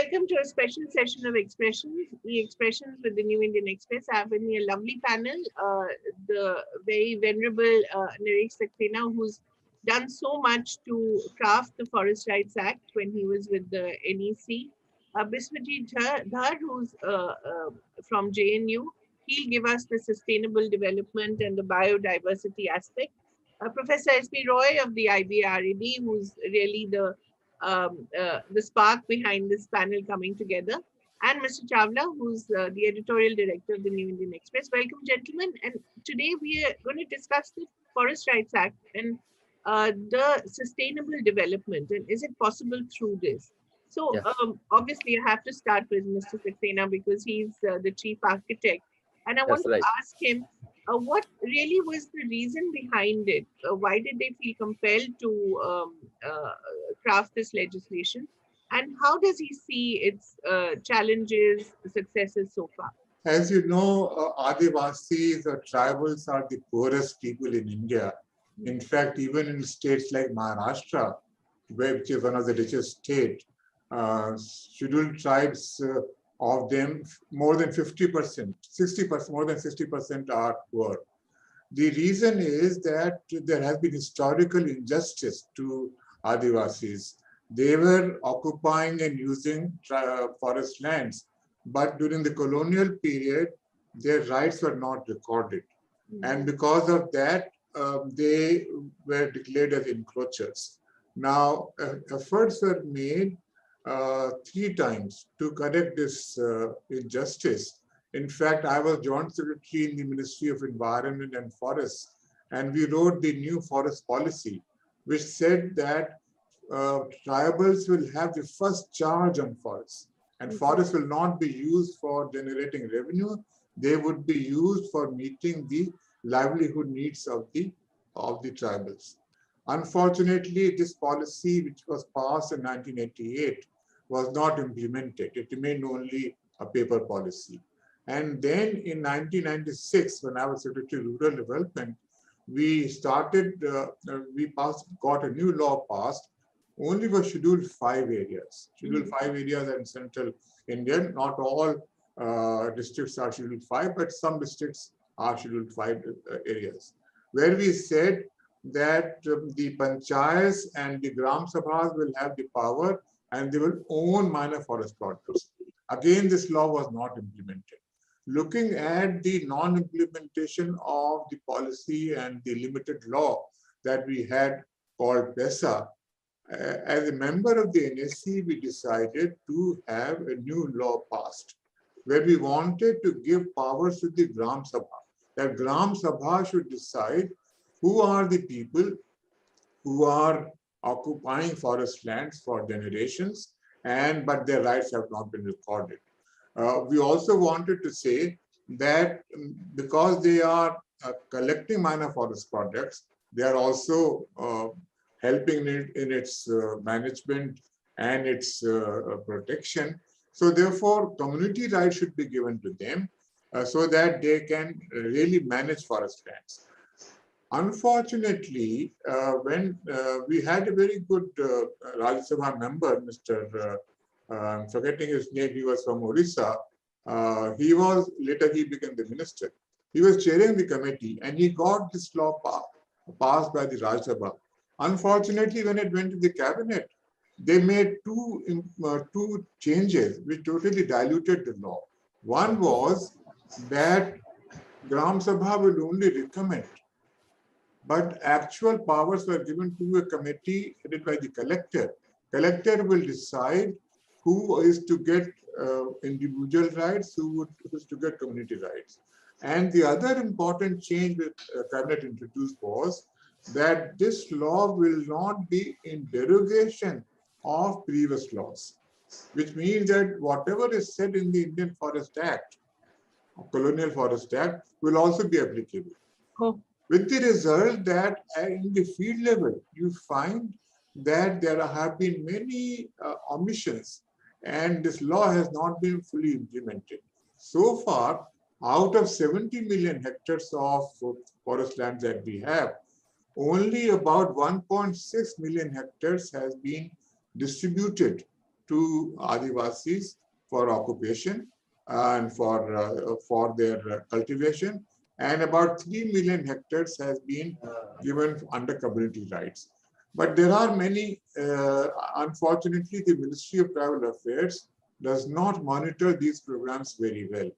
welcome to a special session of Expressions, E-Expressions with the New Indian Express. I have with me a lovely panel, the very venerable Naresh Saxena, who's done so much to craft the Forest Rights Act when he was with the NEC. Biswajit Dhar, who's from JNU, he'll give us the sustainable development and the biodiversity aspect. Professor S.P. Roy of the IBRAD, who's really the spark behind this panel coming together, and Mr. Chawla, who's the editorial director of the New Indian Express. Welcome, gentlemen. And today we are going to discuss the Forest Rights Act and the sustainable development, and is it possible through this? So Yeah, obviously I have to start with Mr. Saxena because he's the chief architect. And I want that's to right. ask him, what really was the reason behind it? Why did they feel compelled to craft this legislation? And how does he see its challenges, successes so far? As you know, Adivasis or tribals are the poorest people in India. In fact, even in states like Maharashtra, which is one of the richest states, scheduled tribes of them, more than 50%, 60%, more than 60% are poor. The reason is that there has been historical injustice to Adivasis. They were occupying and using forest lands, but during the colonial period, their rights were not recorded. And because of that, they were declared as encroachers. Now, efforts were made 3 times to correct this injustice. In fact, I was Joint Secretary in the Ministry of Environment and Forests, and we wrote the new forest policy, which said that tribals will have the first charge on forests, and forests will not be used for generating revenue. They would be used for meeting the livelihood needs of the tribals. Unfortunately, this policy, which was passed in 1988, was not implemented. It remained only a paper policy. And then in 1996, when I was Secretary of Rural Development, we started, got a new law passed only for Scheduled 5 areas. Scheduled 5 areas are in central India. Not all districts are Scheduled 5, but some districts are Scheduled 5 areas, where we said that the panchayats and the gram sabhas will have the power and they will own minor forest plots. Again, this law was not implemented. Looking at the non-implementation of the policy and the limited law that we had called PESA, as a member of the NSC, we decided to have a new law passed, where we wanted to give powers to the gram sabha. That gram sabha should decide who are the people who are occupying forest lands for generations, but their rights have not been recorded. We also wanted to say that because they are collecting minor forest products, they are also helping in its management and its protection. So therefore, community rights should be given to them so that they can really manage forest lands. Unfortunately, when we had a very good Rajya Sabha member, Mr. I'm forgetting his name, he was from Orissa. Later he became the minister. He was chairing the committee and he got this law passed by the Rajya Sabha. Unfortunately, when it went to the cabinet, they made two changes which totally diluted the law. One was that Gram Sabha will only recommend, but actual powers were given to a committee headed by the collector. Collector will decide who is to get individual rights, who is to get community rights. And the other important change that cabinet introduced was that this law will not be in derogation of previous laws, which means that whatever is said in the Indian Forest Act, Colonial Forest Act, will also be applicable. Oh. With the result that in the field level, you find that there have been many omissions and this law has not been fully implemented. So far, out of 70 million hectares of forest lands that we have, only about 1.6 million hectares has been distributed to Adivasis for occupation and for their cultivation, and about 3 million hectares has been given under community rights. But there are many, unfortunately, the Ministry of Tribal Affairs does not monitor these programs very well.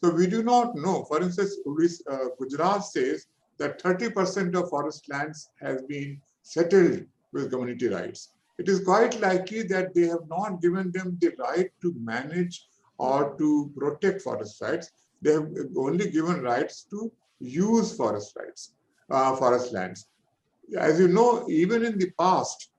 So we do not know. For instance, Gujarat says that 30% of forest lands has been settled with community rights. It is quite likely that they have not given them the right to manage or to protect forest rights. They have only given rights to use forest lands. As you know, even in the past,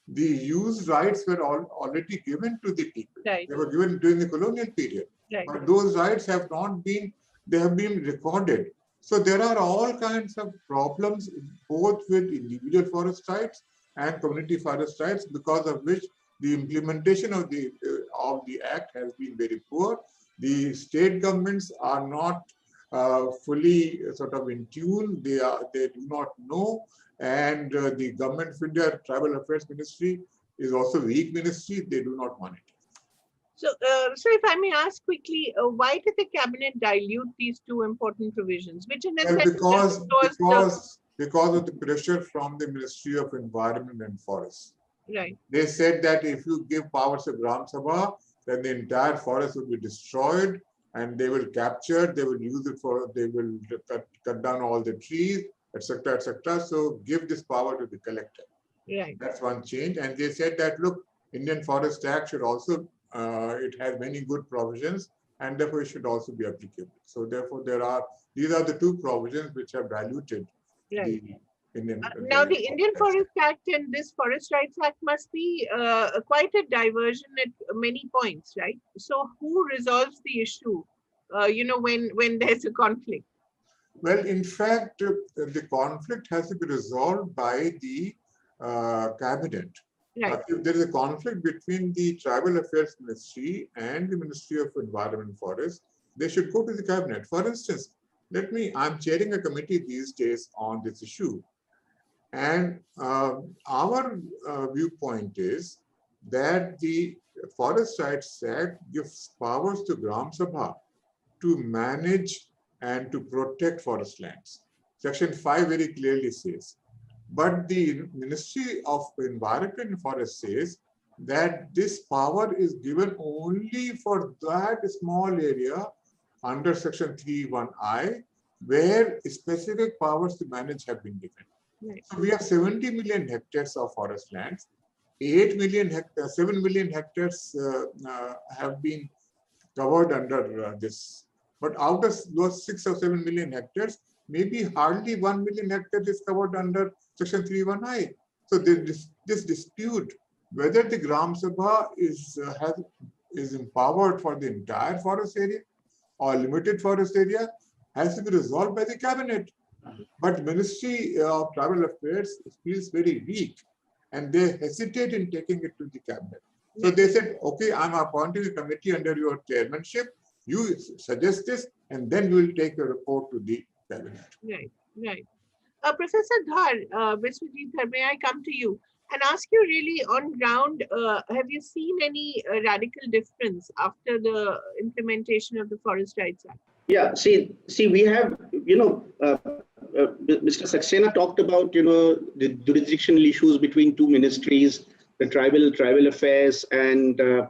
the use rights were already given to the people. Right. They were given during the colonial period. Right. But those rights have not been, they have been recorded. So there are all kinds of problems, both with individual forest rights and community forest rights, because of which the implementation of the act has been very poor. The state governments are not fully sort of in tune. They do not know, and the Government of India Tribal Affairs Ministry is also weak ministry. They do not monitor. So, so if I may ask quickly, why did the cabinet dilute these two important provisions? Which in a sense because of the pressure from the Ministry of Environment and Forests. Right. They said that if you give powers to Gram Sabha, then the entire forest will be destroyed, and they will capture, they will use it for, they will cut down all the trees, etc., etc. So give this power to the collector. Right. That's one change. And they said that, look, Indian Forest Act should also, it has many good provisions, and therefore it should also be applicable. So therefore these are the two provisions which have diluted right. the Indian. Now the Indian Forest Act and this Forest Rights Act must be quite a diversion at many points, right? So who resolves the issue, when there's a conflict? Well, in fact, the conflict has to be resolved by the cabinet. Right. If there is a conflict between the Tribal Affairs Ministry and the Ministry of Environment and Forest, they should go to the cabinet. For instance, I'm chairing a committee these days on this issue. And our viewpoint is that the Forest Rights Act gives powers to Gram Sabha to manage and to protect forest lands. Section 5 very clearly says. But the Ministry of Environment and Forest says that this power is given only for that small area under Section 3(1)(I), where specific powers to manage have been given. Right. So we have 70 million hectares of forest lands. 7 million hectares have been covered under this. But out of those 6 or 7 million hectares, maybe hardly 1 million hectares is covered under Section 3(1)(I). So this dispute, whether the Gram Sabha is empowered for the entire forest area or limited forest area, has to be resolved by the cabinet. But Ministry of Tribal Affairs feels very weak, and they hesitate in taking it to the cabinet. So they said, okay, I'm appointing a committee under your chairmanship. You suggest this, and then we will take a report to the cabinet. Right, right. Professor Dhar, Viswajit Dhar, may I come to you and ask you really on ground, have you seen any radical difference after the implementation of the Forest Rights Act? Yeah, see, we have, Mr. Saxena talked about, the jurisdictional issues between two ministries, the tribal affairs and the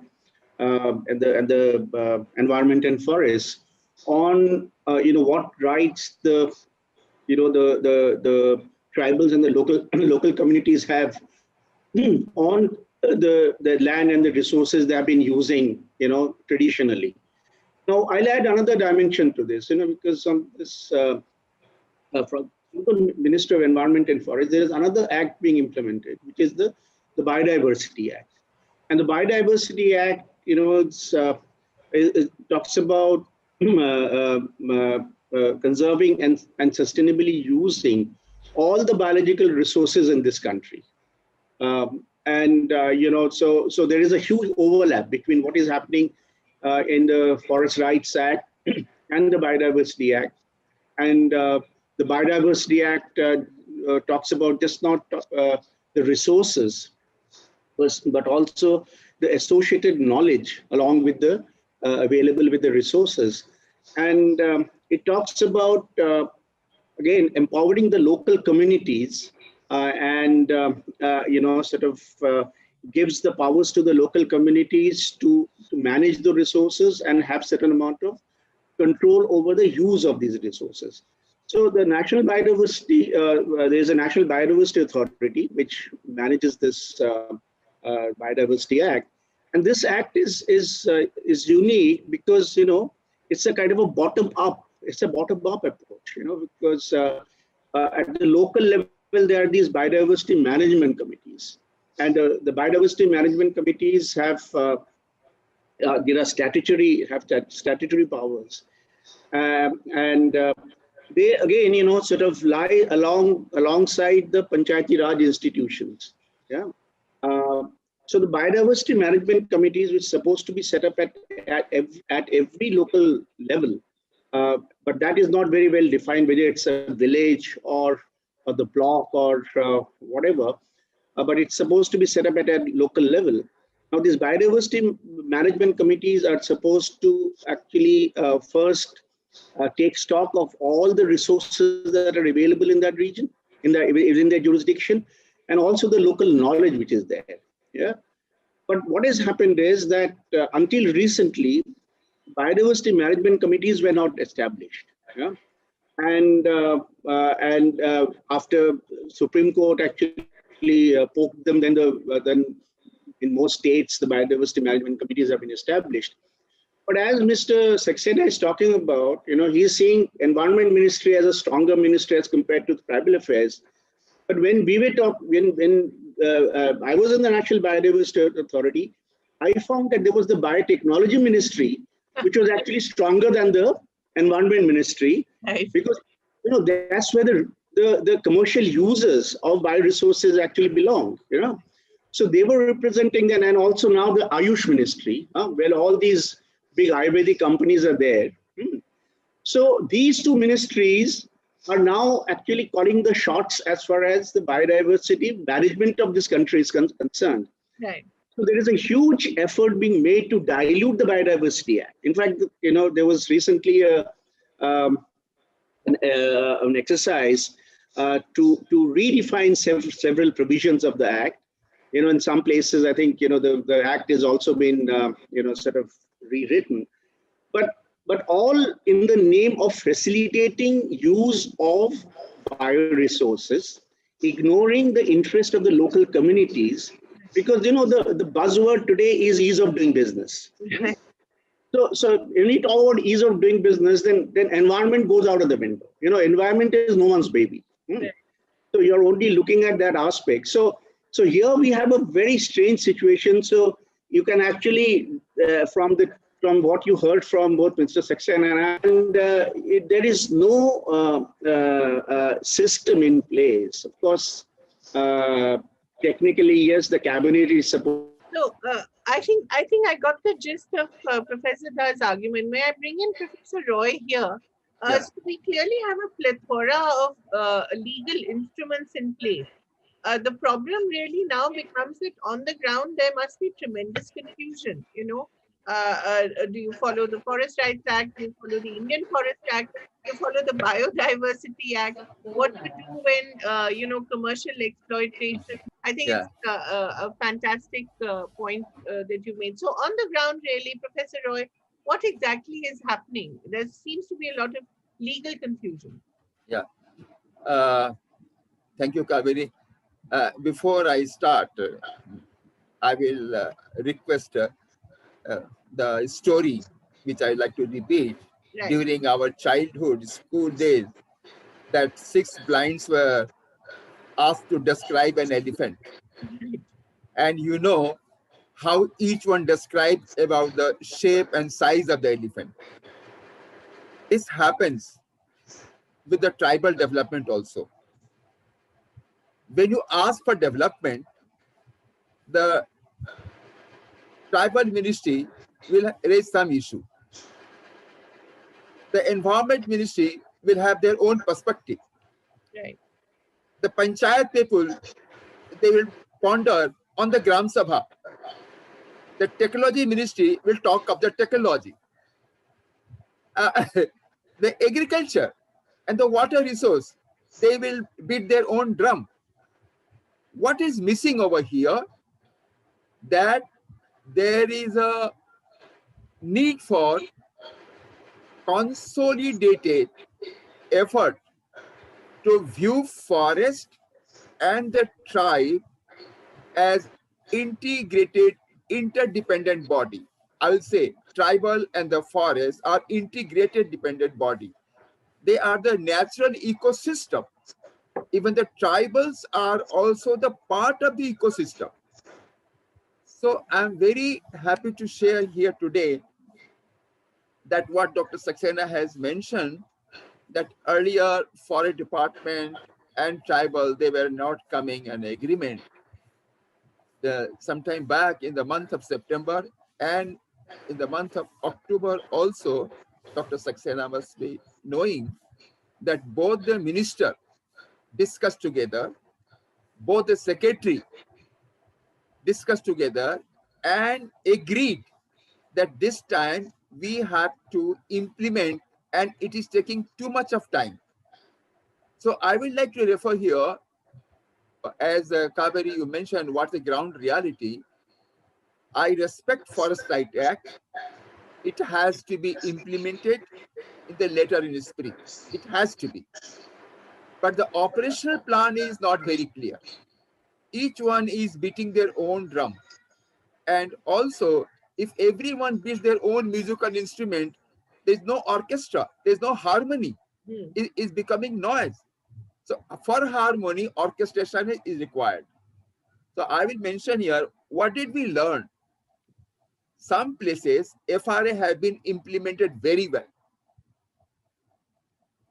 environment and forests, on what rights the tribals and the local communities have on the land and the resources they have been using, traditionally. Now, I'll add another dimension to this, because this from the Ministry of Environment and Forest, there is another act being implemented, which is the Biodiversity Act. And the Biodiversity Act, it talks about conserving and sustainably using all the biological resources in this country. So there is a huge overlap between what is happening in the Forest Rights Act and the Biodiversity Act. And the Biodiversity Act talks about just not the resources, but also the associated knowledge along with the available with the resources. And it talks about, again, empowering the local communities and, sort of gives the powers to the local communities to manage the resources and have certain amount of control over the use of these resources. So the National Biodiversity, there is a National Biodiversity Authority which manages this Biodiversity Act, and this act is unique because it's a kind of a bottom up. It's a bottom up approach, because at the local level there are these biodiversity management committees, and the biodiversity management committees have there are statutory powers, and they again sort of lie alongside the Panchayati Raj institutions. Yeah. So the biodiversity management committees, which is supposed to be set up at every local level, but that is not very well defined, whether it's a village or the block or whatever, but it's supposed to be set up at a local level. Now, these biodiversity management committees are supposed to actually first take stock of all the resources that are available in that region, in their jurisdiction, and also the local knowledge which is there. Yeah. But what has happened is that until recently, biodiversity management committees were not established. Yeah. And after Supreme Court actually poked them, then in most states the biodiversity management committees have been established. But as Mr. Saxena is talking about, he's seeing Environment Ministry as a stronger ministry as compared to tribal affairs. But when we were when I was in the National Biodiversity Authority, I found that there was the Biotechnology Ministry, which was actually stronger than the Environment Ministry, right. Because that's where the commercial users of bioresources actually belong. So they were representing them, and also now the Ayush Ministry, where all these big Ayurvedic companies are there. So these two ministries are now actually calling the shots as far as the biodiversity management of this country is concerned. Right. So there is a huge effort being made to dilute the Biodiversity Act. In fact, there was recently an exercise to redefine several provisions of the Act. In some places, I think the Act has also been sort of rewritten, but all in the name of facilitating use of bioresources, ignoring the interest of the local communities, because the buzzword today is ease of doing business. So when you talk about ease of doing business, then environment goes out of the window. Environment is no one's baby. So you're only looking at that aspect. So here we have a very strange situation. So you can actually, from what you heard from both Mr. Saxena and there is no system in place. Of course, technically, yes, the cabinet is supposed. So I think I got the gist of Professor Dh's argument. May I bring in Professor Roy here? So we clearly have a plethora of legal instruments in place. The problem really now becomes that on the ground there must be tremendous confusion. Do you follow the Forest Rights Act? Do you follow the Indian Forest Act? Do you follow the Biodiversity Act? What to do when commercial exploitation? I think it's a fantastic point that you made. So on the ground, really, Professor Roy, what exactly is happening? There seems to be a lot of legal confusion. Yeah. Thank you, Kaveri. Before I start, I will request the story which I like to repeat. Right. During our childhood school days, that 6 blinds were asked to describe an elephant. And how each one describes about the shape and size of the elephant. This happens with the tribal development also. When you ask for development, the tribal ministry will raise some issue. The environment ministry will have their own perspective. Right. The panchayat people, they will ponder on the Gram Sabha. the technology ministry will talk of the technology. The agriculture and the water resource, they will beat their own drum. What is missing over here? That there is a need for consolidated effort to view forest and the tribe as integrated, interdependent body. I will say tribal and the forest are integrated dependent body. They are the natural ecosystem. Even the tribals are also the part of the ecosystem. So I'm very happy to share here today that what Dr. Saxena has mentioned, that earlier forest department and tribal, they were not coming an agreement. Sometime back in the month of September and in the month of October also, Dr. Saxena must be knowing that both the minister discussed together, both the secretary discussed together and agreed that this time we have to implement, and it is taking too much of time. So I would like to refer here, as Kaveri, you mentioned what's the ground reality. I respect Forest Right Act. It has to be implemented in the letter in spirit. It has to be. But the operational plan is not very clear. Each one is beating their own drum. And also, if everyone beats their own musical instrument, there's no orchestra, there's no harmony. It is becoming noise. So for harmony, orchestration is required. So I will mention here, what did we learn? Some places, FRA have been implemented very well,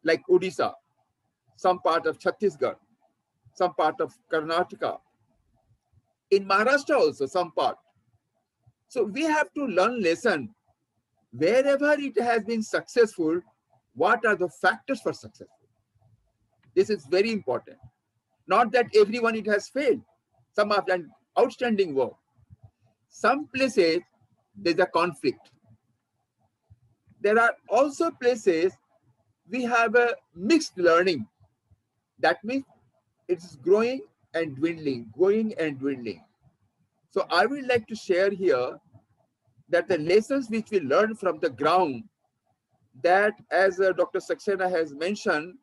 like Odisha, some part of Chhattisgarh, some part of Karnataka, in Maharashtra also, some part. So we have to learn lesson. Wherever it has been successful, what are the factors for success? This is very important. Not that everyone it has failed. Some have done outstanding work. Some places there's a conflict. There are also places we have a mixed learning. That means it's growing and dwindling, growing and dwindling. So I would like to share here that the lessons which we learn from the ground, that as Dr. Saxena has mentioned,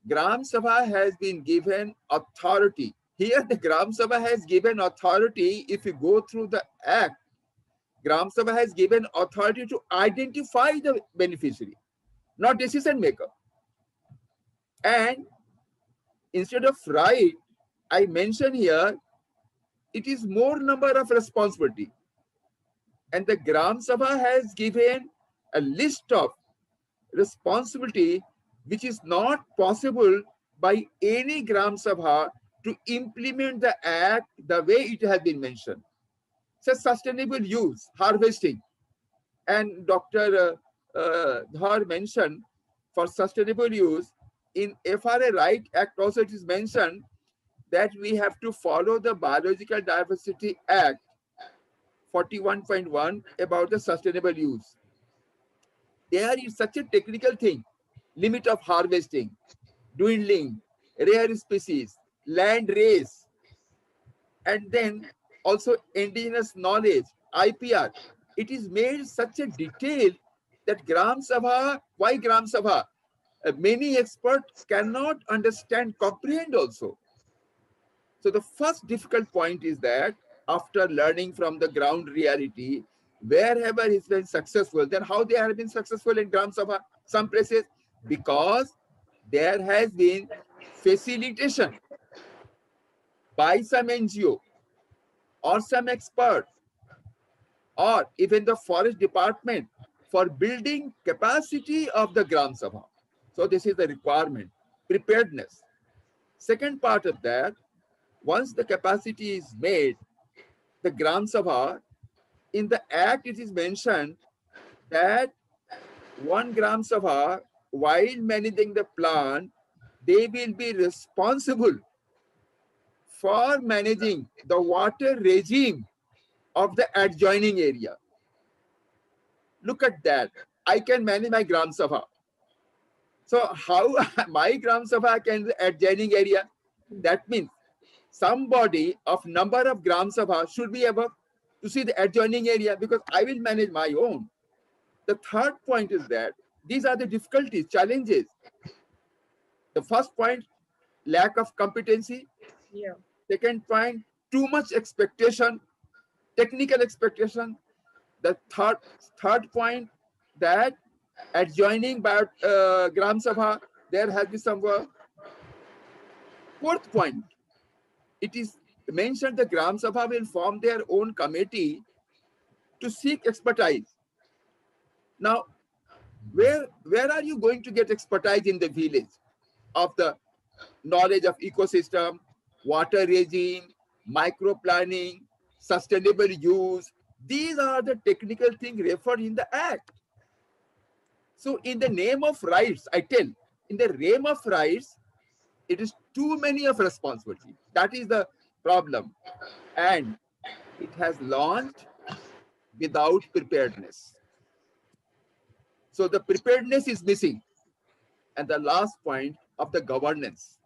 Gram Sabha has been given authority. Here the Gram Sabha has given authority. If you go through the act, Gram Sabha has given authority to identify the beneficiary, not decision maker. And instead of right, I mention here, it is more number of responsibility. And the Gram Sabha has given a list of responsibility which is not possible by any Gram Sabha to implement the act the way it has been mentioned. So sustainable use, harvesting. And Dr. Dhar mentioned for sustainable use, in FRA Right Act also it is mentioned that we have to follow the Biological Diversity Act 41.1 about the sustainable use. There is such a technical thing, limit of harvesting, dwindling, rare species, land race, and then also indigenous knowledge, IPR. It is made such a detail that Gram Sabha, why Gram Sabha? Many experts cannot understand, comprehend also. So the first difficult point is that after learning from the ground reality, wherever it's been successful, then how they have been successful in Gram Sabha, some places, because there has been facilitation by some NGO or some expert or even the forest department for building capacity of the Gram Sabha. So this is the requirement, preparedness. Second part of that, once the capacity is made, the Gram Sabha, in the act it is mentioned that one Gram Sabha, while managing the plant, they will be responsible for managing the water regime of the adjoining area. Look at that. I can manage my Gram Sabha. So how my Gram Sabha can be adjoining area? That means somebody of number of Gram Sabha should be able to see the adjoining area, because I will manage my own. The third point is that these are the difficulties, challenges. The first point, lack of competency. Yeah. Second point, too much expectation, technical expectation. The third point, that adjoining Gram Sabha, there has been some work. Fourth point, it is mentioned the Gram Sabha will form their own committee to seek expertise. Now, where are you going to get expertise in the village of the knowledge of ecosystem, water regime, micro planning, sustainable use? These are the technical things referred in the Act. So in the name of rights, I tell, in the name of rights, it is too many of responsibility. That is the problem. And it has launched without preparedness. So the preparedness is missing. And the last point of the governance.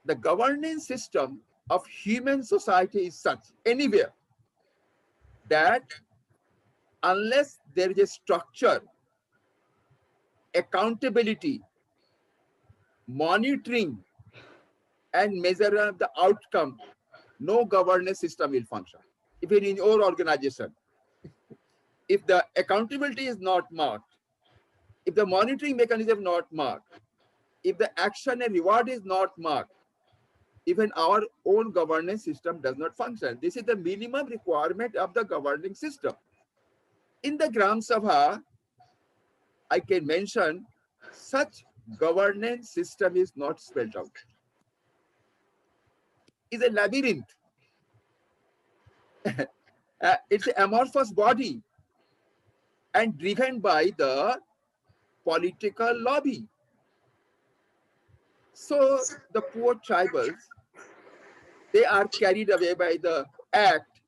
The governance system of human society is such, anywhere, that unless there is a structure, accountability, monitoring, and measure of the outcome, no governance system will function. Even in your organization, if the accountability is not marked, if the monitoring mechanism is not marked, if the action and reward is not marked, even our own governance system does not function. This is the minimum requirement of the governing system. In the Gram Sabha, I can mention such governance system is not spelled out. It's a labyrinth. It's an amorphous body and driven by the political lobby. So the poor tribals, they are carried away by the Act,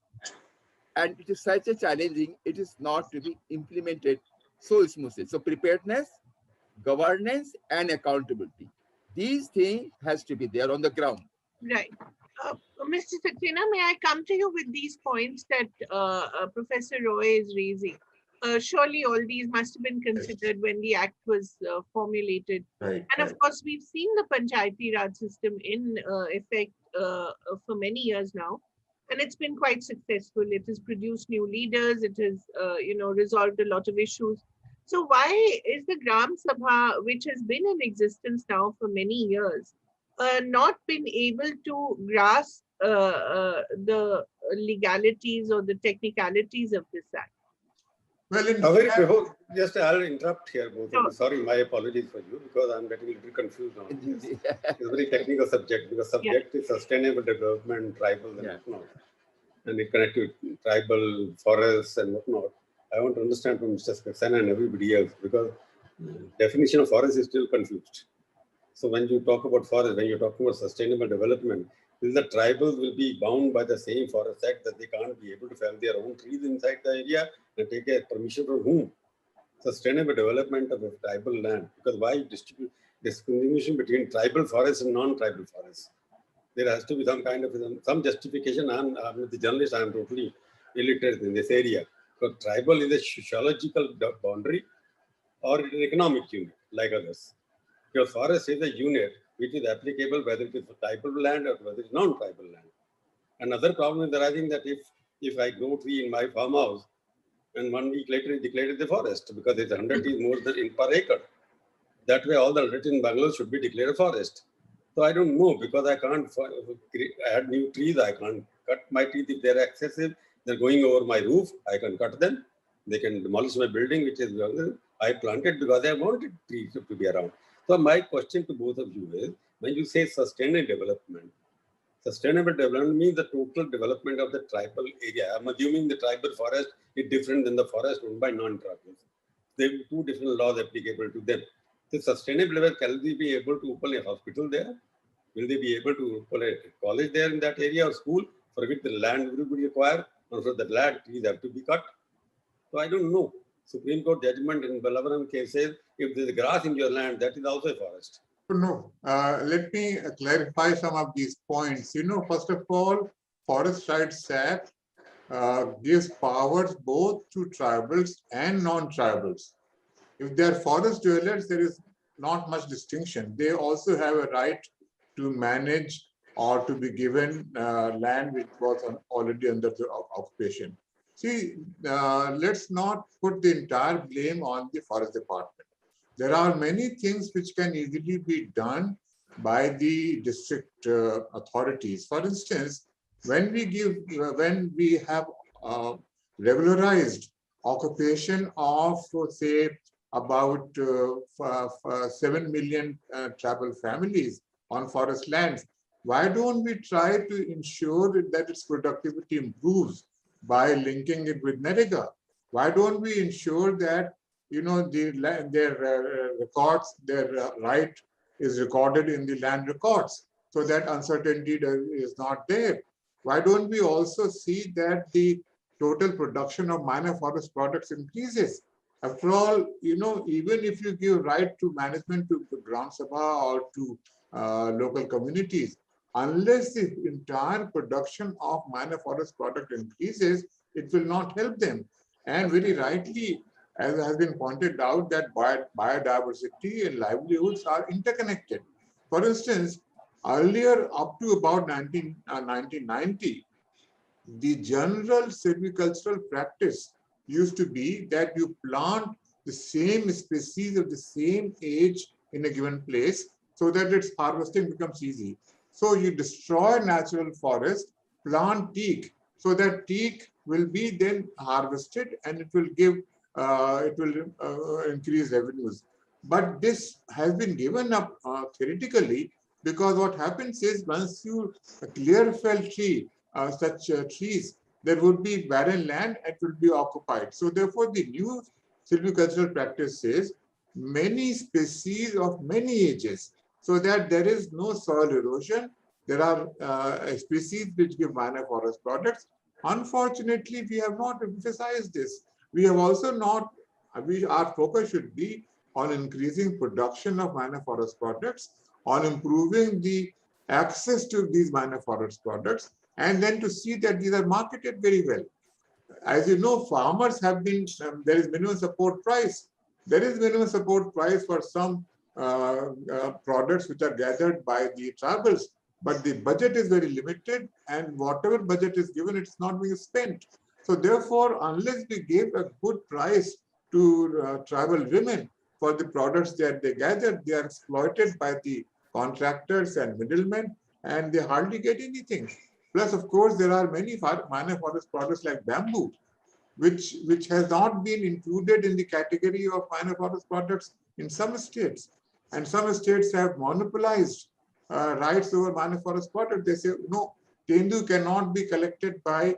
and it is such a challenging, it is not to be implemented so smoothly. So preparedness, governance, and accountability. These things has to be there on the ground. Right. Mr. Saxena, may I come to you with these points that Professor Roy is raising? Surely all these must have been considered when the Act was formulated. Right. And of course, we've seen the Panchayati Raj system in effect for many years now. And it's been quite successful. It has produced new leaders. It has, resolved a lot of issues. So why is the Gram Sabha, which has been in existence now for many years, not been able to grasp the legalities or the technicalities of this Act? Well, in before, just I'll interrupt here. Both Sure. Sorry, my apologies for you, because I'm getting a little confused now. It's a very technical subject, because subject is sustainable development, tribal and whatnot, and it connected with tribal forests and whatnot. I want to understand from Mr. Saxena and everybody else, because definition of forest is still confused. So when you talk about forest, when you're talking about sustainable development, the tribals will be bound by the same Forest Act that they can't be able to fell their own trees inside the area and take a permission from whom? Sustainable development of a tribal land. Because why discrimination between tribal forests and non-tribal forests? There has to be some kind of some justification. I'm the journalist, I'm totally illiterate in this area. So tribal is a sociological boundary or an economic unit like others. Your forest is a unit which is applicable whether it is tribal land or whether it is non-tribal land. Another problem is arising that if I grow tree in my farmhouse and 1 week later it declared the forest because it's 100 trees more than per acre. That way all the 100 in Bangalore should be declared a forest. So I don't know, because I can't add new trees. I can't cut my trees if they're excessive. They're going over my roof. I can cut them. They can demolish my building, which is I planted because I wanted trees to be around. So my question to both of you is, when you say sustainable development means the total development of the tribal area. I'm assuming the tribal forest is different than the forest owned by non-tribals. There are two different laws applicable to them. The sustainable level, can they be able to open a hospital there? Will they be able to open a college there in that area or school for which the land will be required Also, the land trees have to be cut. So I don't know. Supreme Court judgment in Balabaram case says if there is grass in your land, that is also a forest. No, let me clarify some of these points. First of all, Forest Rights Act gives powers both to tribals and non-tribals. If they are forest dwellers, there is not much distinction. They also have a right to manage or to be given land which was already under the occupation. See, let's not put the entire blame on the forest department. There are many things which can easily be done by the district authorities. For instance, when we have regularized occupation of, say, about 7 million tribal families on forest lands, why don't we try to ensure that its productivity improves by linking it with NREGA? Why don't we ensure that their records, their right is recorded in the land records so that uncertainty is not there? Why don't we also see that the total production of minor forest products increases? After all, even if you give right to management to Gram Sabha or to local communities, unless the entire production of minor forest product increases, it will not help them. And very rightly, as has been pointed out, that biodiversity and livelihoods are interconnected. For instance, earlier, up to about 1990, the general silvicultural practice used to be that you plant the same species of the same age in a given place so that its harvesting becomes easy. So you destroy natural forest, plant teak, so that teak will be then harvested and it will give, increase revenues. But this has been given up theoretically, because what happens is once you clear fell tree, such trees, there would be barren land and it will be occupied. So therefore, the new silvicultural practice says many species of many ages, so that there is no soil erosion. There are species which give minor forest products. Unfortunately, we have not emphasized this. We have also not, our focus should be on increasing production of minor forest products, on improving the access to these minor forest products, and then to see that these are marketed very well. As you know, farmers have been, there is minimum support price. There is minimum support price for some products which are gathered by the tribals, but the budget is very limited, and whatever budget is given, it's not being spent. So therefore, unless we give a good price to tribal women for the products that they gather, they are exploited by the contractors and middlemen, and they hardly get anything. Plus, of course, there are many minor forest products like bamboo, which has not been included in the category of minor forest products in some states. And some states have monopolized rights over minor forest products. They say, no, tendu cannot be collected by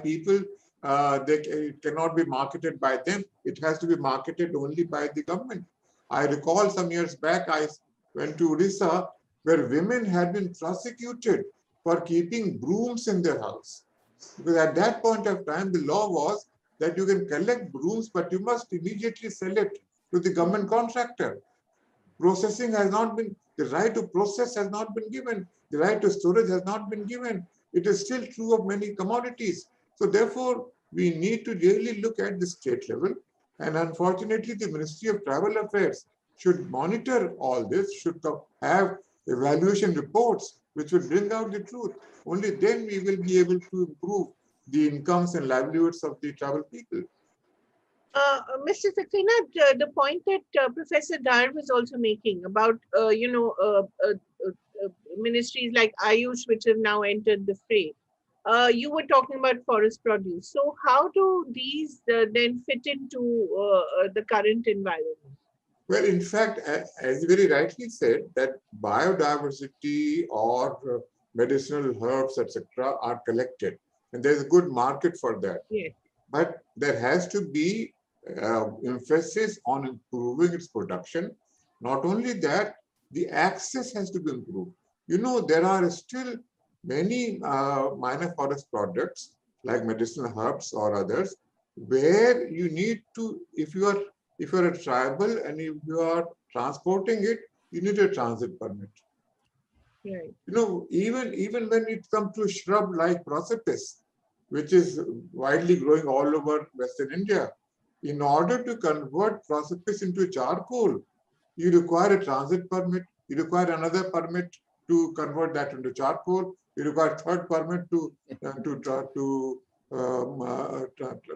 people. It cannot be marketed by them. It has to be marketed only by the government. I recall some years back, I went to Odisha, where women had been prosecuted for keeping brooms in their house. Because at that point of time, the law was that you can collect brooms, but you must immediately sell it to the government contractor. Processing has not been, the right to process has not been given. The right to storage has not been given. It is still true of many commodities. So therefore, we need to really look at the state level. And unfortunately, the Ministry of Tribal Affairs should monitor all this, should have evaluation reports which will bring out the truth. Only then we will be able to improve the incomes and livelihoods of the tribal people. Mr. Saxena, the point that Professor Dar was also making about, ministries like Ayush, which have now entered the fray. You were talking about forest produce. So how do these then fit into the current environment? Well, in fact, as you very rightly said, that biodiversity or medicinal herbs, etc., are collected, and there's a good market for that. Yeah. But there has to be emphasis on improving its production. Not only that, the access has to be improved. There are still many minor forest products like medicinal herbs or others, where you need to, if you're a tribal and if you are transporting it, you need a transit permit. Right. You know, even when it comes to shrub like prosopis, which is widely growing all over Western India, in order to convert prosopis into charcoal, you require a transit permit, you require another permit to convert that into charcoal, you require a third permit to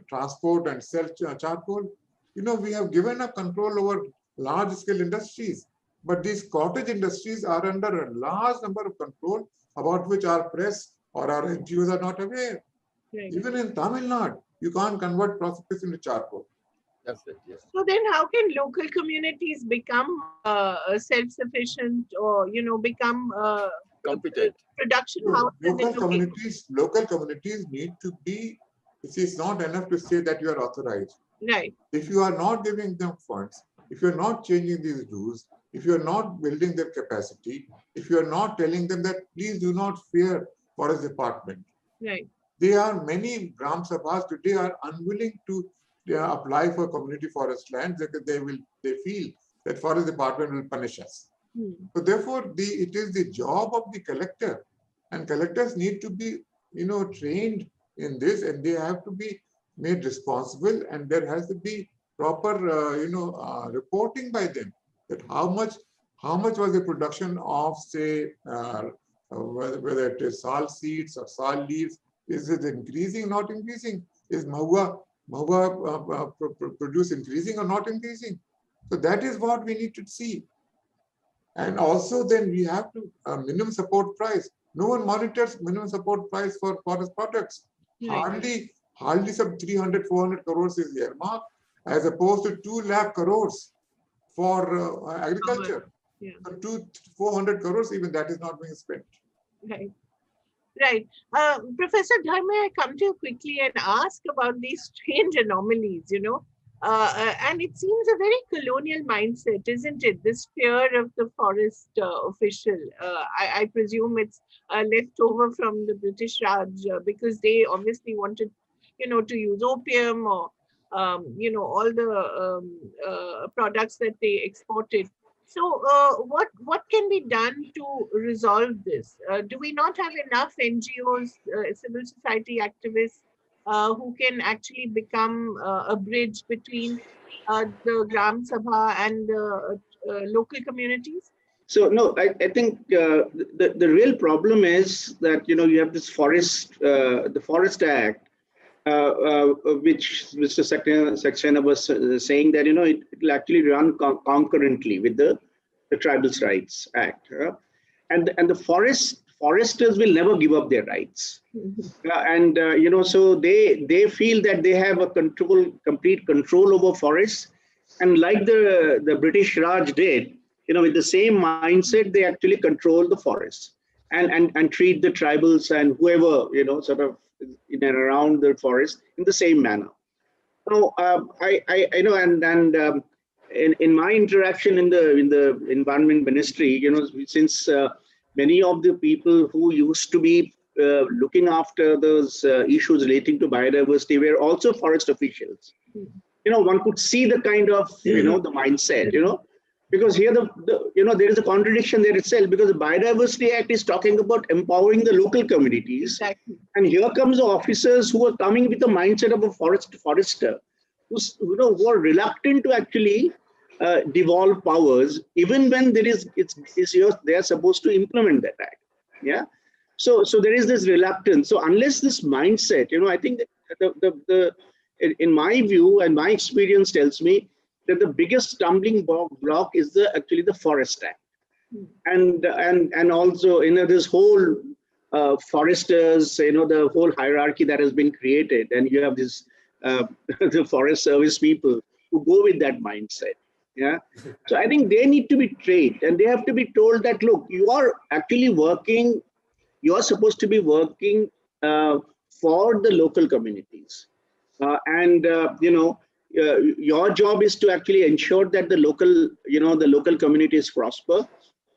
transport and sell charcoal. You know, we have given up control over large scale industries, but these cottage industries are under a large number of control about which our press or our NGOs are not aware. Right. Even in Tamil Nadu, you can't convert prosopis into charcoal. That's it, yes. So then how can local communities become self-sufficient or, you know, become Competent. production So houses? local communities need to be, it's not enough to say that you are authorized. Right. If you are not giving them funds, if you're not changing these rules, if you're not building their capacity, if you're not telling them that please do not fear forest department. Right. There are many Gram Sabhas today are unwilling to apply for community forest lands because they feel that forest department will punish us. So therefore, it is the job of the collector, and collectors need to be, you know, trained in this, and they have to be made responsible, and there has to be proper, reporting by them that how much was the production of, say, whether it is sal seeds or sal leaves, is it increasing, not increasing? Is mahua produce increasing or not increasing? So that is what we need to see. And also then we have to minimum support price. No one monitors minimum support price for forest products. Right. Hardly some 300, 400 crores is earmarked, as opposed to 2 lakh crores for agriculture. Yeah. So 400 crores, even that is not being spent. Right. Right. Professor Dhar, may I come to you quickly and ask about these strange anomalies, you know? And it seems a very colonial mindset, isn't it? This fear of the forest official. I presume it's left over from the British Raj because they obviously wanted, you know, to use opium or, you know, all the products that they exported. So what can be done to resolve this? Do we not have enough NGOs, civil society activists who can actually become a bridge between the Gram Sabha and the local communities? So no, I think the real problem is that, you know, you have this the Forest Act, which Mr. Saxena was saying that, you know, it will actually run concurrently with the Tribals Rights Act, and the foresters will never give up their rights, and you know, so they feel that they have a complete control over forests, and like the British Raj did, you know, with the same mindset, they actually control the forests and treat the tribals and whoever, you know, sort of in and around the forest in the same manner. So I know, and in my interaction in the Environment Ministry, you know, since many of the people who used to be looking after those issues relating to biodiversity were also forest officials. You know, one could see the kind of, you know, the mindset, you know, because here you know, there is a contradiction there itself, because the Biodiversity Act is talking about empowering the local communities. Exactly. And here comes the officers who are coming with the mindset of a forester, who are reluctant to actually devolve powers, even when they are supposed to implement that act. Yeah. So there is this reluctance. So unless this mindset, you know, I think that in my view and my experience tells me that the biggest stumbling block is actually the Forest Act, and also, you know, this whole foresters, you know, the whole hierarchy that has been created, and you have this the Forest Service people who go with that mindset. Yeah. So I think they need to be trained, and they have to be told that, look, you are actually working, you are supposed to be working for the local communities, and you know, your job is to actually ensure that the local communities prosper,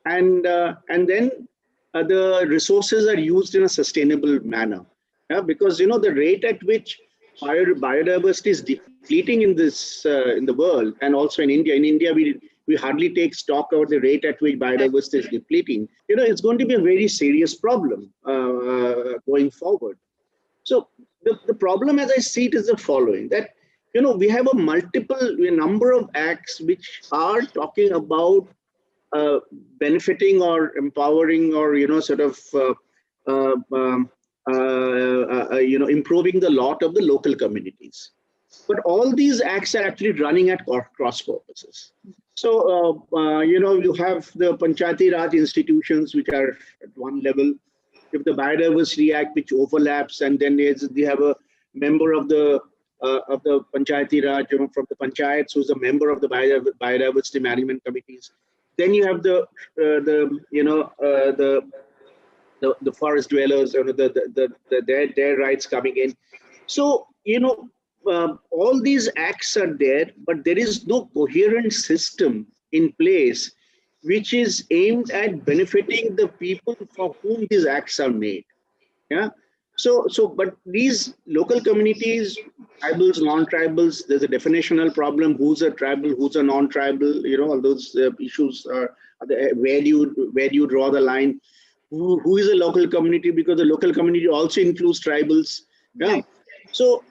and then the resources are used in a sustainable manner. Yeah, because, you know, the rate at which biodiversity is depleting in this, in the world, and also in India. In India, we hardly take stock of the rate at which biodiversity is depleting. You know, it's going to be a very serious problem going forward. So the problem, as I see it, is the following: that, you know, we have a number of acts which are talking about benefiting or empowering, or, you know, sort of you know, improving the lot of the local communities. But all these acts are actually running at cross purposes. So you know, you have the Panchayati Raj institutions which are at one level. If the Biodiversity Act, which overlaps, and then they have a member of the Panchayati Raj, you know, from the panchayats, who's a member of the biodiversity management committees. Then you have the you know, the forest dwellers, you know, their rights coming in. So, you know, all these acts are there, but there is no coherent system in place which is aimed at benefiting the people for whom these acts are made. Yeah. But these local communities, tribals, non-tribals, there's a definitional problem. Who's a tribal? Who's a non-tribal? You know, all those issues are where do you draw the line? Who is a local community? Because the local community also includes tribals. Yeah. Right. So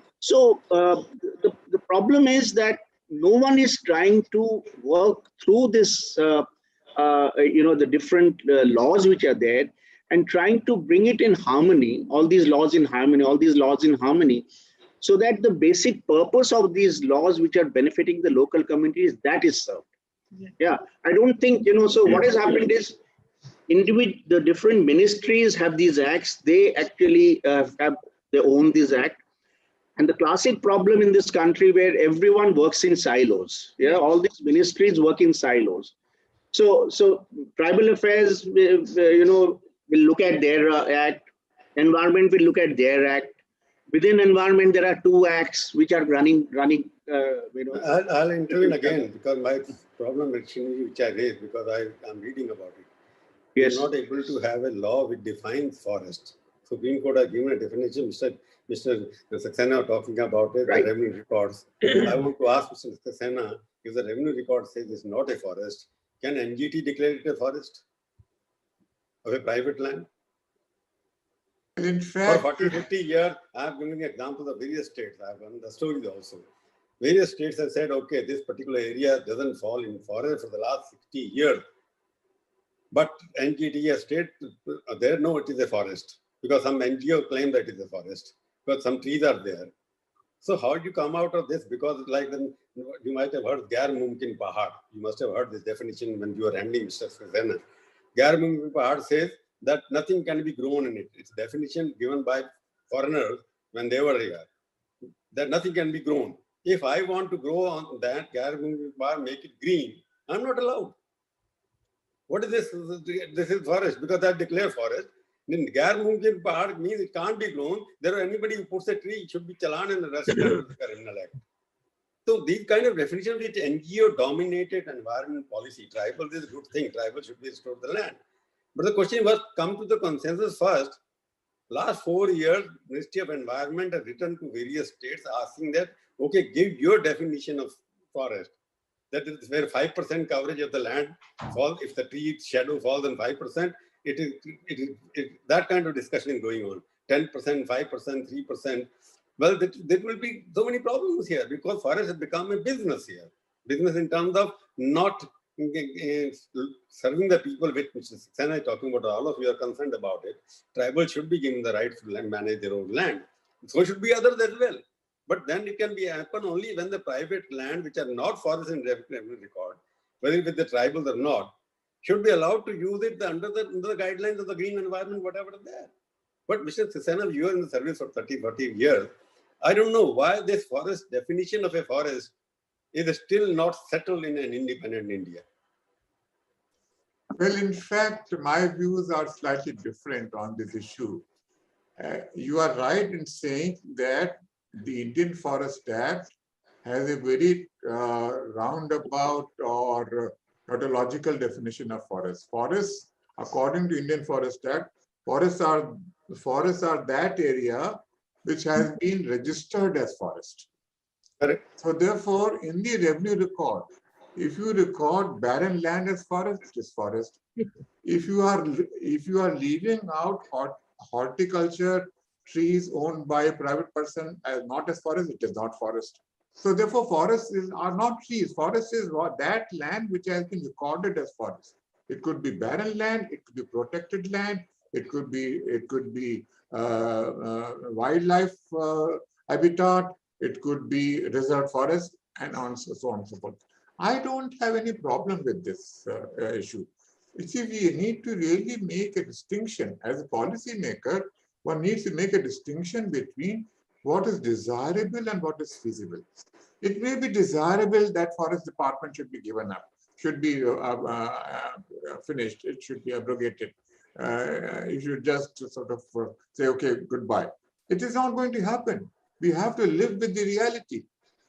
the problem is that no one is trying to work through this, you know, the different laws which are there, and trying to bring it in harmony, all these laws in harmony, so that the basic purpose of these laws, which are benefiting the local communities, that is served. Yeah, I don't think, you know, so what has happened is the different ministries have these acts. They actually they own this act. And the classic problem in this country, where everyone works in silos. Yeah, all these ministries work in silos. So tribal affairs, you know, will look at their act. Environment will look at their act. Within environment, there are two acts which are running. You know. I'll intervene again, because my problem which I raised, because I'm reading about it. Yes. We're not able to have a law which defines forest. Supreme Court has given a definition. Mr. Saxena talking about it, right. The revenue records. I want to ask Mr. Saxena, if the revenue record says it's not a forest, can NGT declare it a forest of a private land? In fact, for 40, 50 years, I'm giving examples of various states. I've done the stories also. Various states have said, okay, this particular area doesn't fall in forest for the last 60 years. But NGT has stated there, no, it is a forest, because some NGO claim that it is a forest, because some trees are there. So how do you come out of this? Because like you might have heard Gair Mumkin Pahad. You must have heard this definition when you were handling Mr. Saxena. Gair Mumkin Pahad says that nothing can be grown in it. It's a definition given by foreigners when they were here, that nothing can be grown. If I want to grow on that, Gair Mumkin Pahad, make it green, I'm not allowed. What is this? This is forest, because I declare forest. Then Gair Mumkin Pahad means it can't be grown. There are anybody who puts a tree, it should be challan and arrested under the Criminal Act. So these kind of definitions with NGO-dominated environment policy, tribal is a good thing. Tribal should be restored the land. But the question was, come to the consensus first. Last 4 years, Ministry of Environment has written to various states asking that, okay, give your definition of forest. That is where 5% coverage of the land falls. If the tree shadow falls on 5%, it is that kind of discussion is going on. 10%, 5%, 3%. Well, there will be so many problems here, because forest has become a business here. Business in terms of not serving the people, which Mr. Saxena is talking about. All of you are concerned about it. Tribal should be given the right to manage their own land. So should be others as well. But then it can be happen only when the private land, which are not forest in revenue record, whether with the tribals or not, should be allowed to use it under the guidelines of the green environment, whatever is there. But Mr. Saxena, you are in the service for 30, 40 years. I don't know why this forest definition of a forest is still not settled in an independent India. Well, in fact, my views are slightly different on this issue. You are right in saying that the Indian Forest Act has a very roundabout or tautological definition of forest. Forests, according to Indian Forest Act, forests are that area which has been registered as forest. Correct. So therefore, in the revenue record, if you record barren land as forest, it is forest. If you are leaving out horticulture trees owned by a private person as not as forest, it is not forest. So therefore, forests are not trees. Forest is that land which has been recorded as forest. It could be barren land, it could be protected land, it could be wildlife habitat, it could be reserved forest, and so on and so forth. I don't have any problem with this issue. You see, we need to really make a distinction. As a policy maker, one needs to make a distinction between what is desirable and what is feasible. It may be desirable that forest department should be given up, should be finished, it should be abrogated. You should just sort of say, okay, goodbye. It is not going to happen. We have to live with the reality.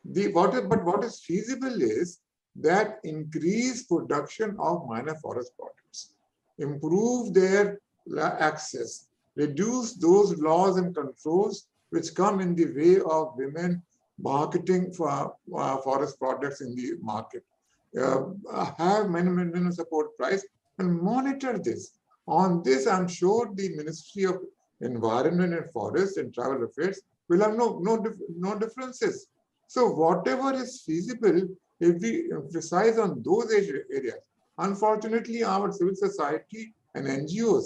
But what is feasible is that increase production of minor forest products, improve their access, reduce those laws and controls which come in the way of women marketing for forest products in the market, have minimum support price, and monitor this. On this, I'm sure the Ministry of Environment and Forest and Tribal Affairs will have no differences. So whatever is feasible, if we emphasize on those areas, unfortunately, our civil society and NGOs,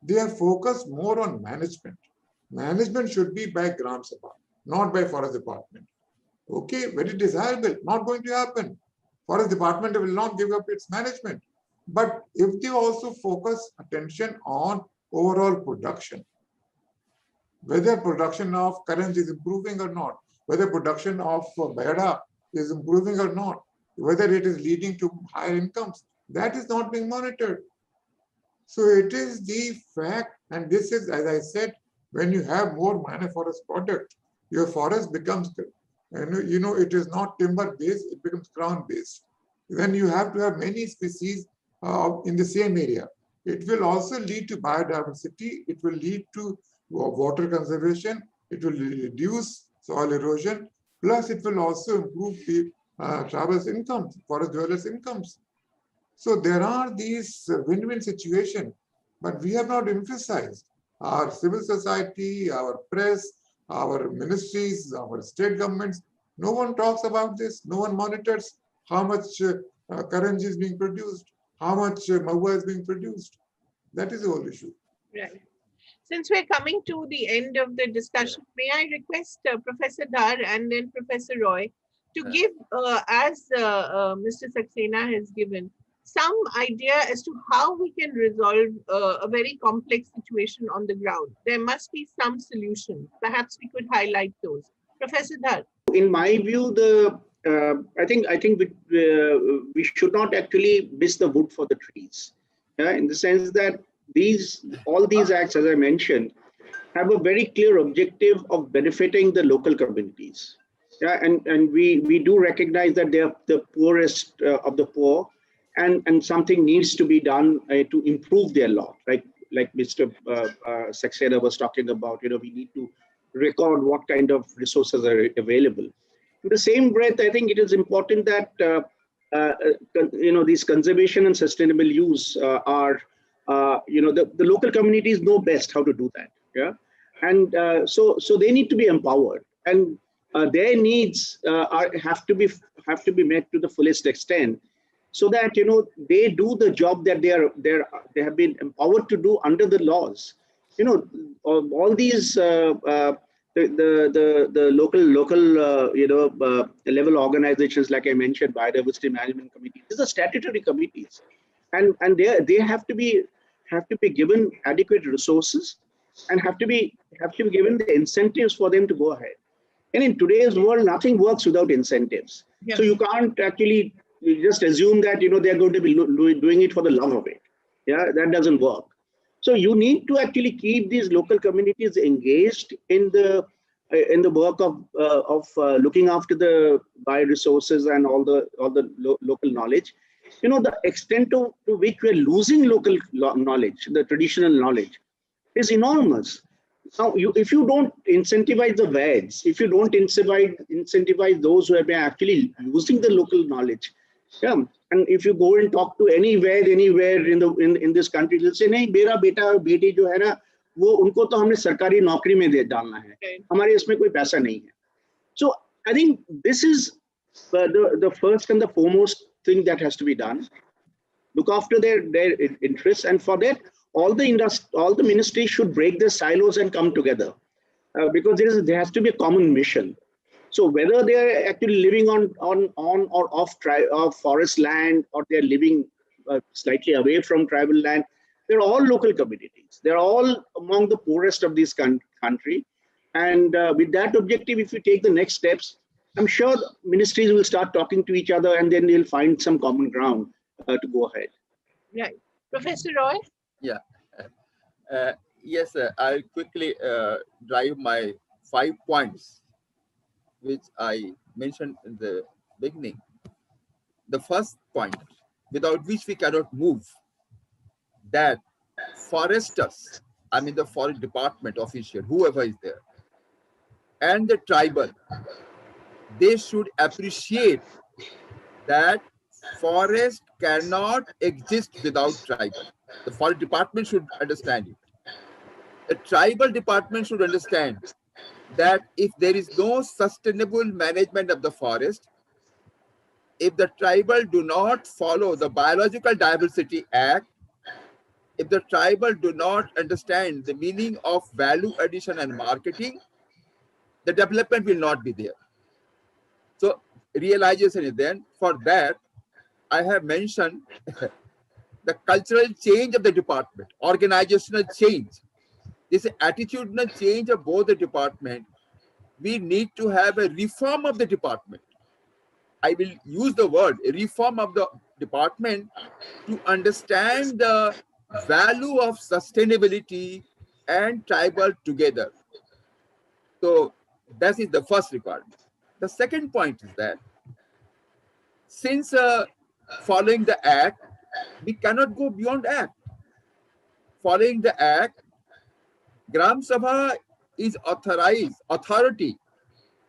they are focused more on management. Management should be by Gram Sabha, not by Forest Department. Okay, very desirable, not going to happen. Forest Department will not give up its management. But if they also focus attention on overall production, whether production of current is improving or not, whether production of Beda is improving or not, whether it is leading to higher incomes, that is not being monitored. So it is the fact, and this is, as I said, when you have more minor forest product, your forest becomes, it is not timber based, it becomes crown based. Then you have to have many species in the same area. It will also lead to biodiversity, it will lead to water conservation, it will reduce soil erosion, plus it will also improve the travelers' incomes, forest dwellers' incomes. So there are these win-win situations, but we have not emphasized. Our civil society, our press, our ministries, our state governments, no one talks about this, no one monitors how much Karanji is being produced, how much Mahua is being produced. That is the whole issue. Right. Since we're coming to the end of the discussion, may I request Professor Dhar and then Professor Roy to give, as Mr. Saxena has given, some idea as to how we can resolve a very complex situation on the ground. There must be some solution. Perhaps we could highlight those. Professor Dhar. In my view, I think we should not actually miss the wood for the trees. In the sense that all these acts, as I mentioned, have a very clear objective of benefiting the local communities. And we do recognize that they are the poorest of the poor, and something needs to be done to improve their lot. Like Mr. Saxena was talking about, we need to record what kind of resources are available. In the same breath, I think it is important that these conservation and sustainable use are, the local communities know best how to do that. Yeah, and so they need to be empowered, and their needs have to be met to the fullest extent, so that they do the job that they have been empowered to do under the laws. All these the local level organizations, like I mentioned, biodiversity management committees, these are statutory committees, and they have to be given adequate resources, and have to be given the incentives for them to go ahead. And in today's world, nothing works without incentives. Yeah. So you can't actually just assume that they're going to be doing it for the love of it. Yeah, that doesn't work. So you need to actually keep these local communities engaged in the work of looking after the bioresources and all the local knowledge. The extent to which we're losing local knowledge, the traditional knowledge, is enormous. Now, if you don't incentivize the VEDs, if you don't incentivize those who have been actually using the local knowledge, yeah, and if you go and talk to any VED anywhere in this country, they'll say, "नहीं, मेरा बेटा बेटी जो है ना, वो उनको तो हमने सरकारी नौकरी में डालना है, हमारे इसमें कोई पैसा नहीं है." So I think this is the first and the foremost thing that has to be done. Look after their interests, and for that, all the ministries should break their silos and come together, because there has to be a common mission. So whether they are actually living on or off forest land, or they are living slightly away from tribal land, they're all local communities. They're all among the poorest of this country. And with that objective, if you take the next steps, I'm sure ministries will start talking to each other, and then they'll find some common ground to go ahead. Right. Professor Roy? Yeah. Yes, I'll quickly drive my 5 points, which I mentioned in the beginning. The first point, without which we cannot move, that foresters, I mean the forest department official, whoever is there, and the tribal, they should appreciate that forest cannot exist without tribal. The forest department should understand it. The tribal department should understand that if there is no sustainable management of the forest, if the tribal do not follow the Biological Diversity Act, if the tribal do not understand the meaning of value addition and marketing, the development will not be there. So realization is then, for that, I have mentioned the cultural change of the department, organizational change. This attitudinal change of both the department. We need to have a reform of the department. I will use the word reform of the department to understand the value of sustainability and tribal together. So that is the first requirement. The second point is that since following the act, we cannot go beyond act. Following the act, Gram Sabha is authority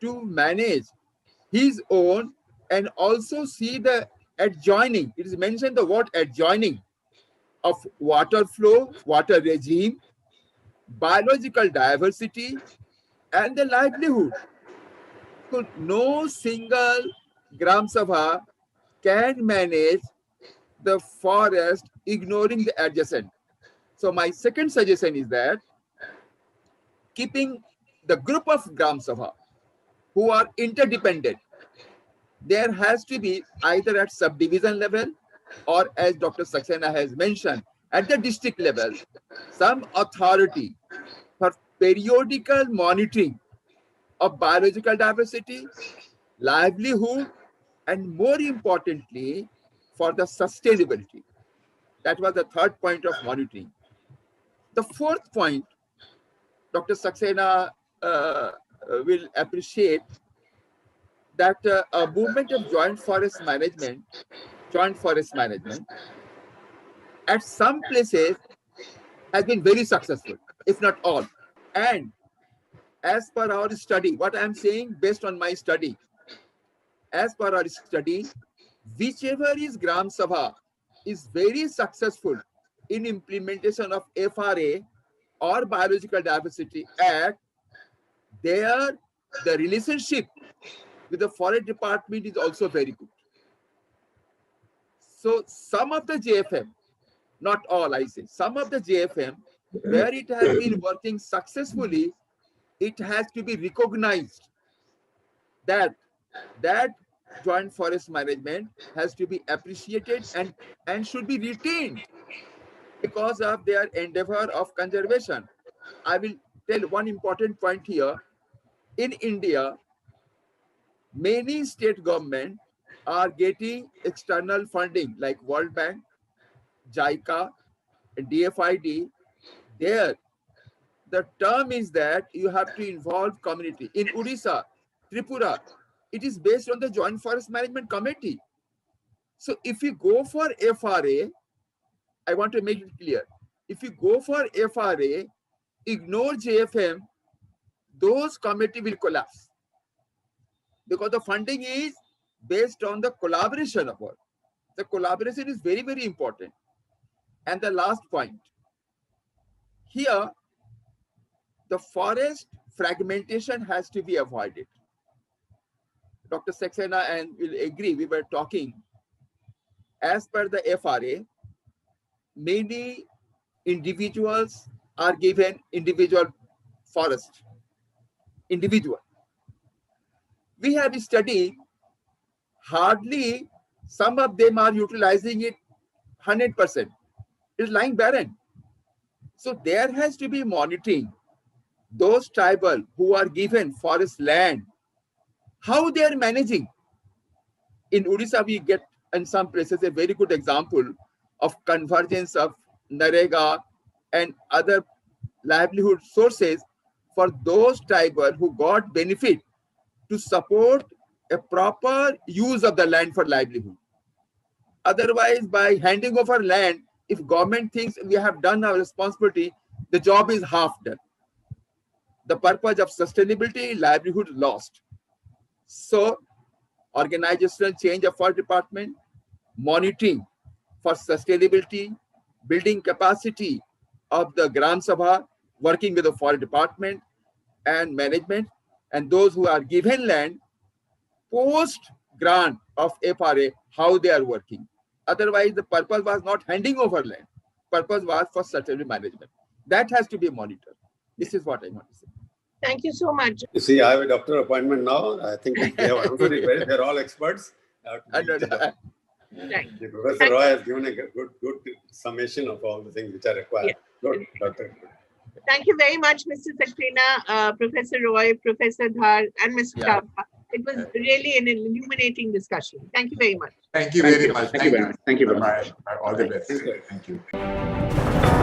to manage his own and also see the adjoining. It is mentioned the word adjoining of water flow, water regime, biological diversity, and the livelihood. So no single Gram Sabha can manage the forest ignoring the adjacent. So my second suggestion is that keeping the group of Gram Sabha who are interdependent, there has to be either at subdivision level or, as Dr. Saxena has mentioned, at the district level, some authority for periodical monitoring of biological diversity, livelihood, and more importantly, for the sustainability. That was the third point of monitoring. The fourth point, Dr. Saxena will appreciate that a movement of joint forest management, at some places has been very successful, if not all. And as per our study, what I'm saying based on my study, as per our study, whichever is Gram Sabha is very successful in implementation of FRA or Biological Diversity Act, there the relationship with the forest department is also very good. So some of the JFM, not all I say, some of the JFM, where it has been working successfully, it has to be recognized that joint forest management has to be appreciated and should be retained because of their endeavor of conservation. I will tell one important point here. In India, many state governments are getting external funding like World Bank, JICA, and DFID. There, the term is that you have to involve community. In Odisha, Tripura, it is based on the Joint Forest Management Committee. So if you go for FRA, I want to make it clear. If you go for FRA, ignore JFM, those committee will collapse. Because the funding is based on the collaboration of work. The collaboration is very, very important. And the last point, here, the forest fragmentation has to be avoided. Dr. Saxena and will agree, we were talking, as per the FRA, many individuals are given individual forest, individual. We have studied, hardly some of them are utilizing it 100%. It's lying barren. So there has to be monitoring. Those tribal who are given forest land, how they are managing. In Odisha, we get in some places a very good example of convergence of Narega and other livelihood sources for those tribal who got benefit to support a proper use of the land for livelihood. Otherwise, by handing over land, if government thinks we have done our responsibility, the job is half done. The purpose of sustainability, livelihood lost. So, organizational change of forest department, monitoring for sustainability, building capacity of the Gram Sabha, working with the forest department and management, and those who are given land, post grant of FRA, how they are working. Otherwise, the purpose was not handing over land. Purpose was for sustainable management. That has to be monitored. This is what I want to say. Thank you so much. You see, I have a doctor appointment now. I think they have answered it well. They're all experts. Right. Professor Roy has given a good summation of all the things which are required. Yeah. Good, Doctor. Thank you very much, Mr. Saxena, Professor Roy, Professor Dhar, and Mr. Chapa. It was really an illuminating discussion. Thank you very much. Thank you very much. Thank you very much. Thank you very much. Bye. All the best. Thank you. Thank you.